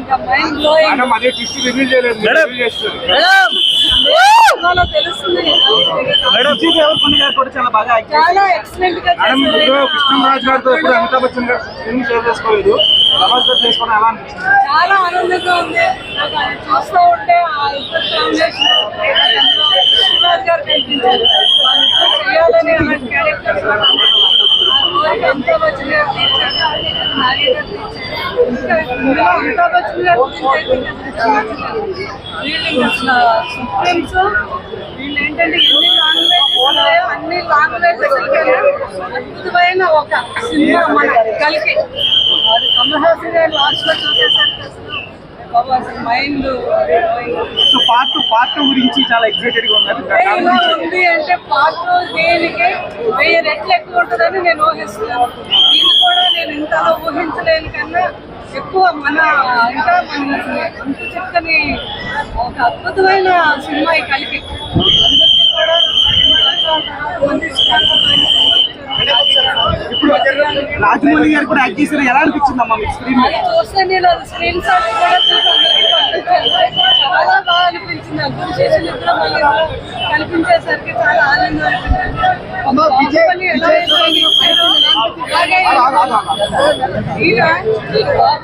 ఇంకా mind blowing. తెలుస్తుంది చాలా ఎక్సలెంట్ గా కృష్ణరాజ్ గారితో ఎప్పుడు అమితాబ్ బచ్చన్ గారు ఫిల్మ్ షేర్ చేసుకోలేదు. ప్రభాస్ గారు చేసుకోవడం ఎలా అనిపించింది? చాలా ఆనందంగా ఉంది. నాకు ఆయన చూస్తూ ఉంటే ఆ ఇద్దరు కాంబినేషన్ కృష్ణరాజ్ గారు కనిపించారు. వాళ్ళిద్దరు చేయాలని అలాంటి క్యారెక్టర్స్ అమితాబ్ బచ్చన్ గారు తీర్చారు, నాగే గారు తీర్చారు. ఇంకా ఇందులో అమితాబ్ బచ్చన్ గారు వీళ్ళు అసలు సుప్రీమ్స్ వీళ్ళు ఏంటంటే ఎన్ని లాంగ్వేజెస్ ఉన్నాయో అన్ని లాంగ్వేజెస్ అద్భుతమైన ఒక సినిమా మన కలికి. అది కమల్ హాసన్ గారు లాస్ట్ లో చూసేసరికి అసలు మైండ్ పార్ట్ గురించి చాలా ఎక్సైటెడ్ గా ఉన్నారు. ఇలా ఉంది అంటే పార్ట్ దేనికి 1000 రెట్లు ఎక్కువ ఉంటుందని నేను ఊహిస్తున్నాను. దీన్ని కూడా నేను ఇంతలో ఊహించలేను కన్నా ఎక్కువ మన ఇంకా మన అంత చక్కని ఒక అద్భుతమైన సినిమా ఈ కలికి. అందరికీ కూడా మంచి ఇప్పుడు రాజమౌళి గారు కూడా యాక్ట్ చేశారు. ఎలా అనిపించిందమ్మా మీకు స్క్రీన్ మీద? చూస్తే నేను స్క్రీన్ షాట్ కూడా చూసి అందరికీ పంపించాను. చాలా బాగా అనిపించింది. అర్థం చేసిన ఇద్దరు మళ్ళీ కనిపించేసరికి చాలా ఆనందం అనిపించింది. ఎలా